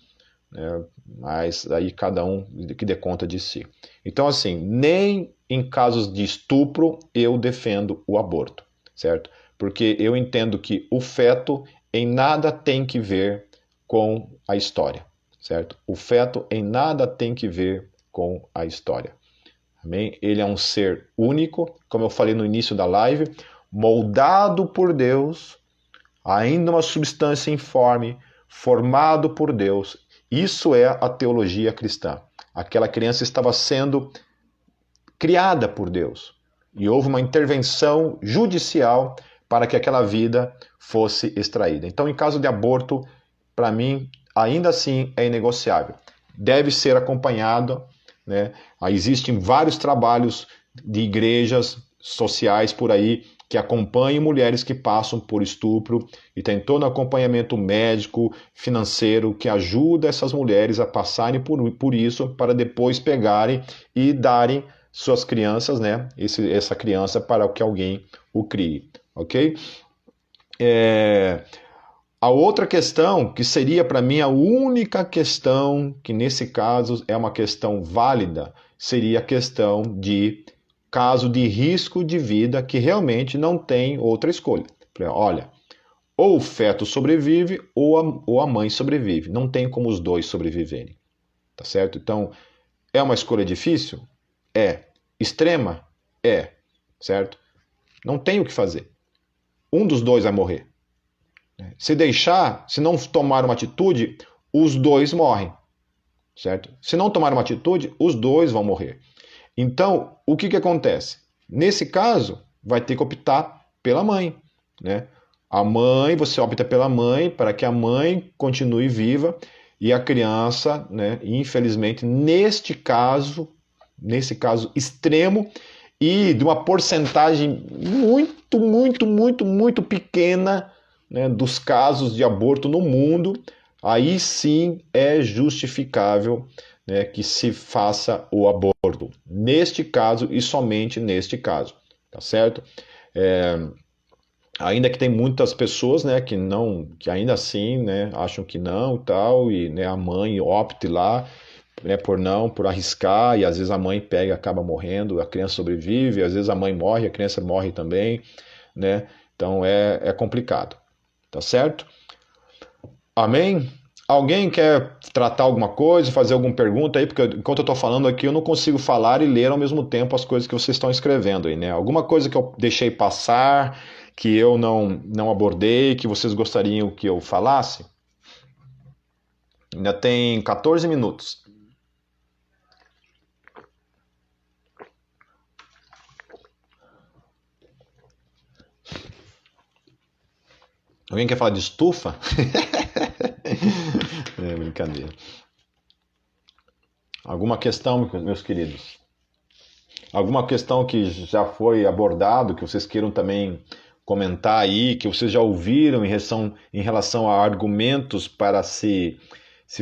A: Mas aí cada um que dê conta de si. Então, assim, nem em casos de estupro eu defendo o aborto, certo? Porque eu entendo que o feto em nada tem que ver com a história, certo? O feto em nada tem que ver com a história. Amém? Ele é um ser único, como eu falei no início da live, moldado por Deus, ainda uma substância informe, formado por Deus. Isso é a teologia cristã. Aquela criança estava sendo criada por Deus e houve uma intervenção judicial para que aquela vida fosse extraída. Então, em caso de aborto, para mim, ainda assim é inegociável. Deve ser acompanhado, né? Existem vários trabalhos de igrejas sociais por aí que acompanham mulheres que passam por estupro e tem todo o acompanhamento médico, financeiro, que ajuda essas mulheres a passarem por isso para depois pegarem e darem suas crianças, né? Essa criança para que alguém o crie, ok? A outra questão, que seria para mim a única questão que nesse caso é uma questão válida, seria a questão de caso de risco de vida que realmente não tem outra escolha. Olha, ou o feto sobrevive ou a mãe sobrevive. Não tem como os dois sobreviverem. Tá certo? Então, é uma escolha difícil? É. Extrema? É. Certo? Não tem o que fazer. Um dos dois vai morrer. Se deixar, se não tomar uma atitude, os dois morrem. Certo? Se não tomar uma atitude, os dois vão morrer. Então, o que acontece? Nesse caso, vai ter que optar pela mãe, né? A mãe, você opta pela mãe para que a mãe continue viva e a criança, né, infelizmente, nesse caso extremo, e de uma porcentagem muito, muito, muito, muito pequena, né, dos casos de aborto no mundo, aí sim é justificável, né, que se faça o aborto. Neste caso e somente neste caso, tá certo? Ainda que tem muitas pessoas, né, que não, que ainda assim, né, acham que não e tal, e né, a mãe opte lá, né, por arriscar, e às vezes a mãe pega e acaba morrendo, a criança sobrevive, às vezes a mãe morre, a criança morre também, né? Então é complicado, tá certo? Amém? Alguém quer tratar alguma coisa, fazer alguma pergunta aí? Porque enquanto eu estou falando aqui, eu não consigo falar e ler ao mesmo tempo as coisas que vocês estão escrevendo aí, né? Alguma coisa que eu deixei passar, que eu não abordei, que vocês gostariam que eu falasse? Ainda tem 14 minutos. Alguém quer falar de estufa? É brincadeira. Alguma questão, meus queridos? Alguma questão que já foi abordado, que vocês queiram também comentar aí, que vocês já ouviram em relação a argumentos para se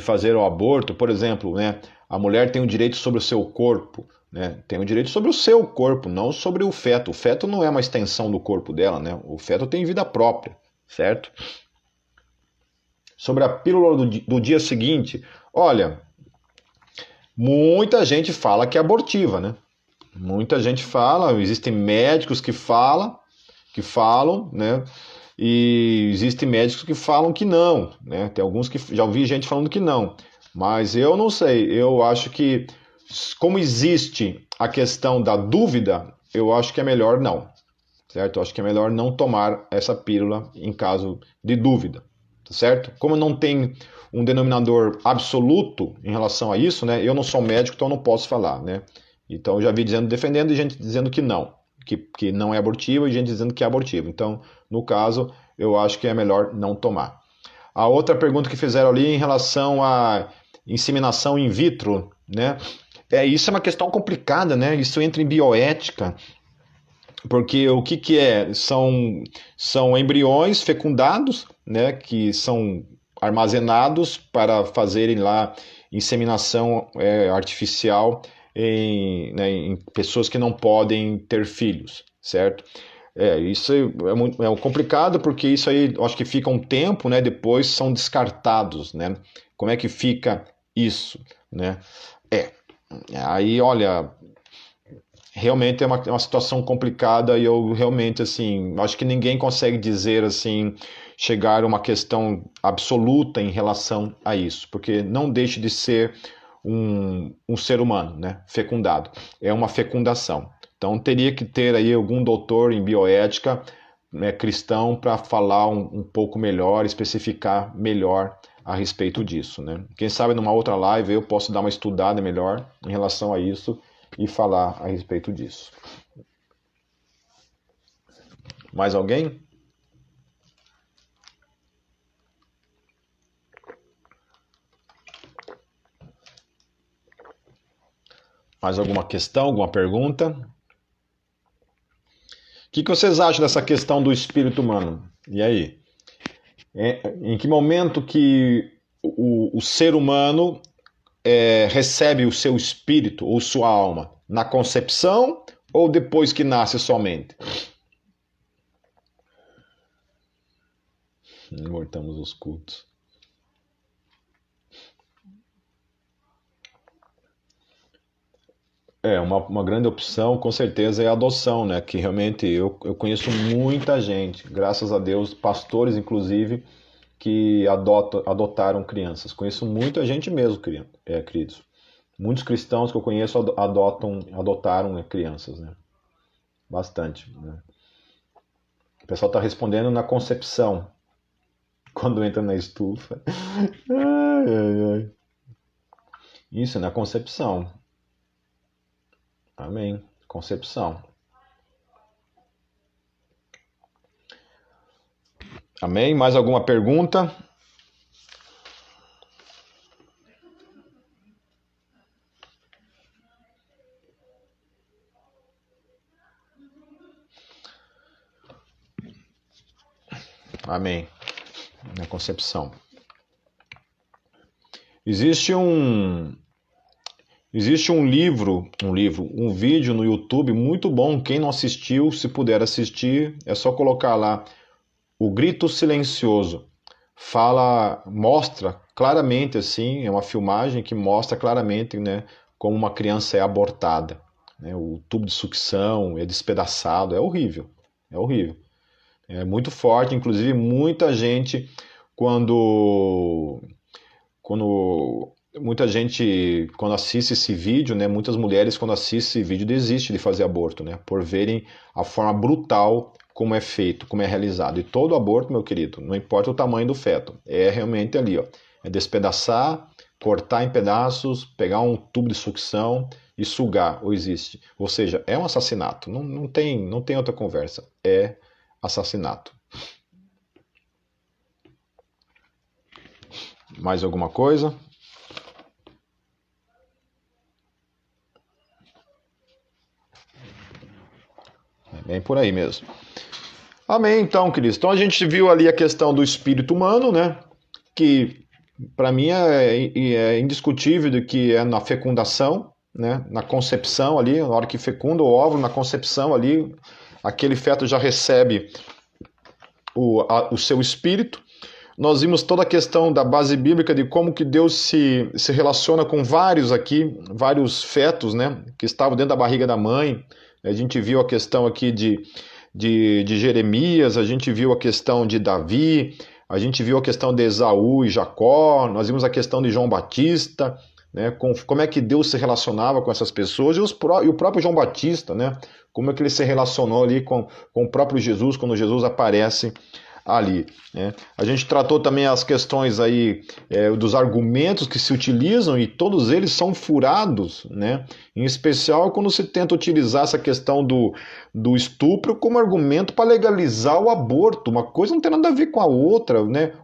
A: fazer o aborto? Por exemplo, né, a mulher tem o direito sobre o seu corpo, né? Tem o direito sobre o seu corpo, não sobre o feto. O feto não é uma extensão do corpo dela, né? O feto tem vida própria, certo? Sobre a pílula do dia seguinte, olha, muita gente fala que é abortiva, né? Muita gente fala, existem médicos que falam, né? E existem médicos que falam que não, né? Tem alguns que já ouvi gente falando que não, mas eu não sei. Eu acho que, como existe a questão da dúvida, eu acho que é melhor não, certo? Eu acho que é melhor não tomar essa pílula em caso de dúvida, tá certo? Como não tem um denominador absoluto em relação a isso, né? Eu não sou médico, então eu não posso falar, né? Então eu já vi dizendo defendendo e gente dizendo que não é abortivo e gente dizendo que é abortivo. Então, no caso, eu acho que é melhor não tomar. A outra pergunta que fizeram ali em relação à inseminação in vitro, né? Isso é uma questão complicada, né? Isso entra em bioética, porque o que é? São embriões fecundados, né, que são armazenados para fazerem lá inseminação artificial né, em pessoas que não podem ter filhos, certo? Isso é complicado porque isso aí, eu acho que fica um tempo, né, depois são descartados, né? Como é que fica isso, né? É, aí, olha, realmente é uma situação complicada e eu realmente, assim, acho que ninguém consegue dizer, assim, chegar a uma questão absoluta em relação a isso, porque não deixa de ser um ser humano, né, fecundado. É uma fecundação. Então teria que ter aí algum doutor em bioética, né, cristão para falar um pouco melhor, especificar melhor a respeito disso, né? Quem sabe numa outra live eu posso dar uma estudada melhor em relação a isso e falar a respeito disso. Mais alguém? Mais alguma questão, alguma pergunta? O que vocês acham dessa questão do espírito humano? E aí? Em que momento que o ser humano recebe o seu espírito ou sua alma? Na concepção ou depois que nasce somente? Mortamos os cultos. Uma grande opção, com certeza, é a adoção, né? Que realmente eu conheço muita gente, graças a Deus, pastores inclusive, que adotaram crianças. Conheço muita gente mesmo, queridos. Muitos cristãos que eu conheço adotaram, né, crianças, né? Bastante, né? O pessoal está respondendo na concepção, quando entra na estufa. Ai, ai, ai. Isso, na concepção. Amém. Concepção. Amém? Mais alguma pergunta? Amém. Na concepção. Existe um um vídeo no YouTube muito bom. Quem não assistiu, se puder assistir, é só colocar lá O Grito Silencioso. Mostra claramente assim, é uma filmagem que mostra claramente, né, como uma criança é abortada, né, o tubo de sucção é despedaçado, é horrível, é muito forte. Inclusive muita gente quando quando assiste esse vídeo, né, muitas mulheres quando assistem esse vídeo desistem de fazer aborto, né, por verem a forma brutal como é feito, como é realizado. E todo aborto, meu querido, não importa o tamanho do feto, é realmente ali, ó, é despedaçar, cortar em pedaços, pegar um tubo de sucção e sugar, ou seja, é um assassinato, não tem outra conversa, é assassinato. Mais alguma coisa? É bem por aí mesmo. Amém, então, queridos. Então a gente viu ali a questão do espírito humano, né? Que para mim é indiscutível de que é na fecundação, né? Na concepção ali, na hora que fecunda o óvulo, na concepção ali, aquele feto já recebe o seu espírito. Nós vimos toda a questão da base bíblica de como que Deus se relaciona com vários fetos, né? Que estavam dentro da barriga da mãe. A gente viu a questão aqui de Jeremias, a gente viu a questão de Davi, a gente viu a questão de Esaú e Jacó, nós vimos a questão de João Batista, né, como é que Deus se relacionava com essas pessoas, e o próprio João Batista, né, como é que ele se relacionou ali com o próprio Jesus, quando Jesus aparece ali, né? A gente tratou também as questões aí dos argumentos que se utilizam, e todos eles são furados, né? Em especial quando se tenta utilizar essa questão do estupro como argumento para legalizar o aborto. Uma coisa não tem nada a ver com a outra, né?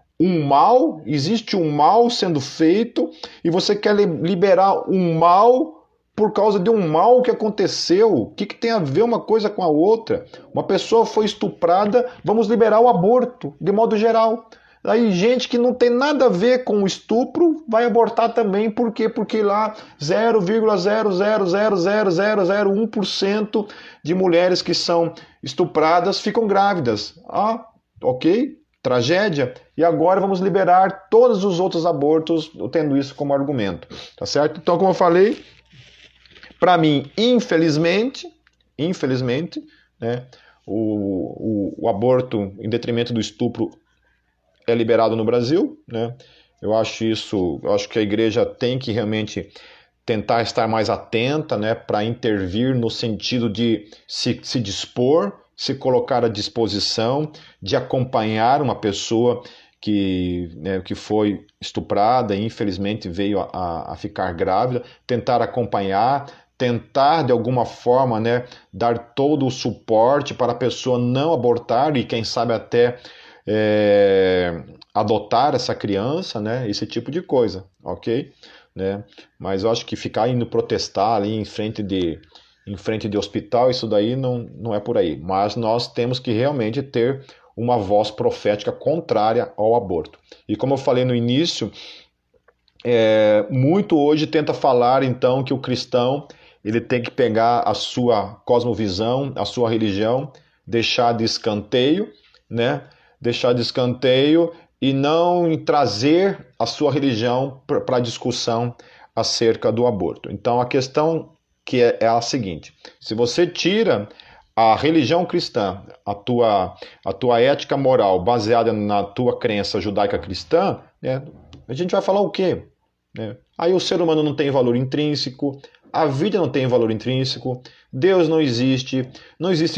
A: Existe um mal sendo feito e você quer liberar um mal por causa de um mal que aconteceu. O que tem a ver uma coisa com a outra? Uma pessoa foi estuprada, vamos liberar o aborto, de modo geral. Aí gente que não tem nada a ver com o estupro vai abortar também. Por quê? Porque lá 0,0000001% de mulheres que são estupradas ficam grávidas. Ah, ok? Tragédia. E agora vamos liberar todos os outros abortos tendo isso como argumento. Tá certo? Então, como eu falei, para mim, infelizmente, né, o aborto em detrimento do estupro é liberado no Brasil, né? Eu acho que a igreja tem que realmente tentar estar mais atenta, né, para intervir no sentido de se dispor, se colocar à disposição, de acompanhar uma pessoa que foi estuprada e infelizmente veio a ficar grávida, tentar acompanhar, tentar de alguma forma, né, dar todo o suporte para a pessoa não abortar e quem sabe até adotar essa criança, né, esse tipo de coisa, ok? Né? Mas eu acho que ficar indo protestar ali em frente de hospital, isso daí não é por aí. Mas nós temos que realmente ter uma voz profética contrária ao aborto. E como eu falei no início, muito hoje tenta falar então que o cristão ele tem que pegar a sua cosmovisão, a sua religião, deixar de escanteio, né? Deixar de escanteio e não trazer a sua religião para a discussão acerca do aborto. Então a questão que é a seguinte: se você tira a religião cristã, a tua ética moral baseada na tua crença judaica cristã, né, a gente vai falar o quê? Né? Aí o ser humano não tem valor intrínseco, a vida não tem valor intrínseco, Deus não existe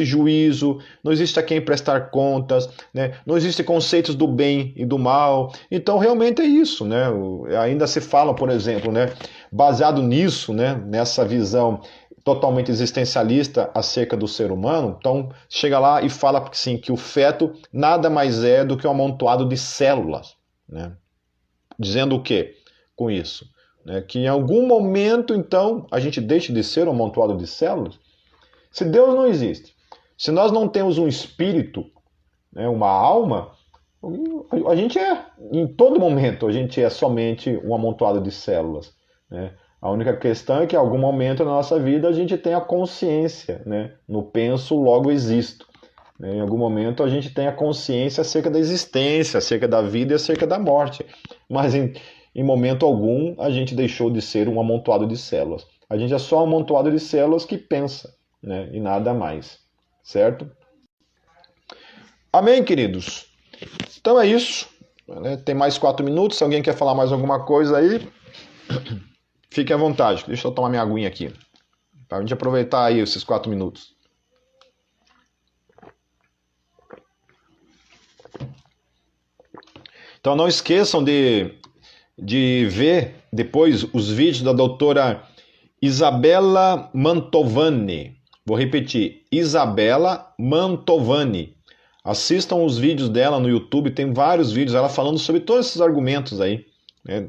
A: juízo, não existe a quem prestar contas, né? Não existem conceitos do bem e do mal. Então realmente é isso, né? Ainda se fala, por exemplo, né, baseado nisso, né, nessa visão totalmente existencialista acerca do ser humano, então chega lá e fala assim, que o feto nada mais é do que um amontoado de células, né? Dizendo o quê com isso? Que em algum momento, então, a gente deixe de ser um amontoado de células. Se Deus não existe, se nós não temos um espírito, né, uma alma, A gente é, em todo momento, a gente é somente um amontoado de células, né? A única questão é que em algum momento na nossa vida a gente tem a consciência, né? No penso, logo existo. Né? Em algum momento a gente tem a consciência acerca da existência, acerca da vida e acerca da morte. Mas em momento algum a gente deixou de ser um amontoado de células. A gente é só um amontoado de células que pensa, né? E nada mais. Certo? Amém, queridos? Então é isso. Né? Tem mais 4 minutos. Se alguém quer falar mais alguma coisa aí, fique à vontade. Deixa eu tomar minha aguinha aqui. Para a gente aproveitar aí esses 4 minutos. Então não esqueçam de ver depois os vídeos da doutora Isabella Mantovani. Vou repetir, Isabella Mantovani. Assistam os vídeos dela no YouTube, tem vários vídeos, ela falando sobre todos esses argumentos aí, né?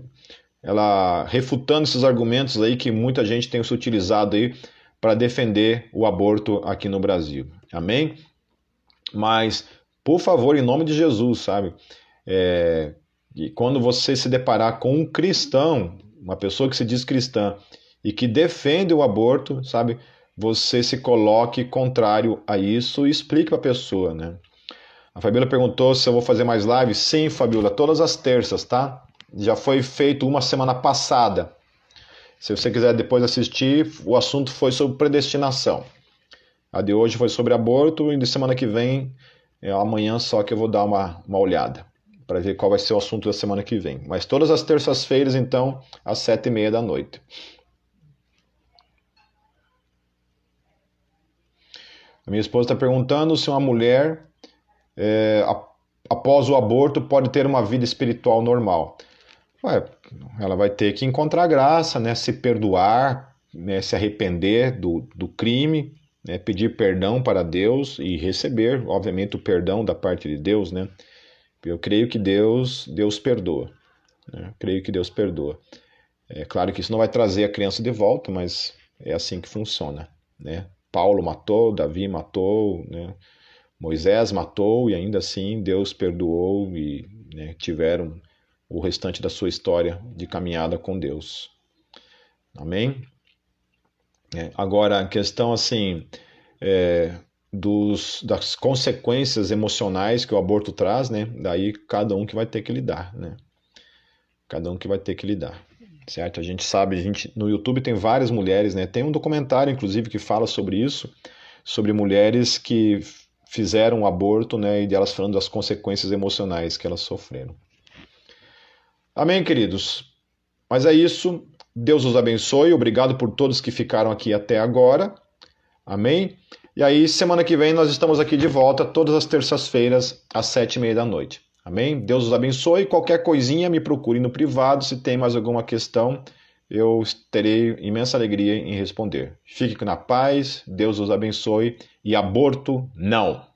A: Ela refutando esses argumentos aí que muita gente tem se utilizado aí para defender o aborto aqui no Brasil. Amém? Mas, por favor, em nome de Jesus, sabe? E quando você se deparar com um cristão, uma pessoa que se diz cristã e que defende o aborto, sabe? Você se coloque contrário a isso e explique para a pessoa, né? A Fabiola perguntou se eu vou fazer mais lives. Sim, Fabiola, todas as terças, tá? Já foi feito uma semana passada. Se você quiser depois assistir, o assunto foi sobre predestinação. A de hoje foi sobre aborto e de semana que vem, amanhã só que eu vou dar uma olhada para ver qual vai ser o assunto da semana que vem. Mas todas as terças-feiras, então, às 7h30 da noite. A minha esposa está perguntando se uma mulher, após o aborto, pode ter uma vida espiritual normal. Ué, ela vai ter que encontrar graça, né? Se perdoar, né? Se arrepender do crime, né? Pedir perdão para Deus e receber, obviamente, o perdão da parte de Deus, né? Eu creio que Deus perdoa. Né? Creio que Deus perdoa. É claro que isso não vai trazer a criança de volta, mas é assim que funciona. Né? Paulo matou, Davi matou, né? Moisés matou e ainda assim Deus perdoou e, né, tiveram o restante da sua história de caminhada com Deus. Amém? Agora, a questão assim, das consequências emocionais que o aborto traz, né? Daí cada um que vai ter que lidar, né? Cada um que vai ter que lidar, certo? A gente sabe, no YouTube tem várias mulheres, né? Tem um documentário, inclusive, que fala sobre isso, sobre mulheres que fizeram o aborto, né? E delas falando das consequências emocionais que elas sofreram. Amém, queridos? Mas é isso. Deus os abençoe. Obrigado por todos que ficaram aqui até agora. Amém? E aí, semana que vem, nós estamos aqui de volta, todas as terças-feiras, às 7h30 da noite. Amém? Deus os abençoe. Qualquer coisinha, me procure no privado. Se tem mais alguma questão, eu terei imensa alegria em responder. Fique na paz, Deus os abençoe e aborto não.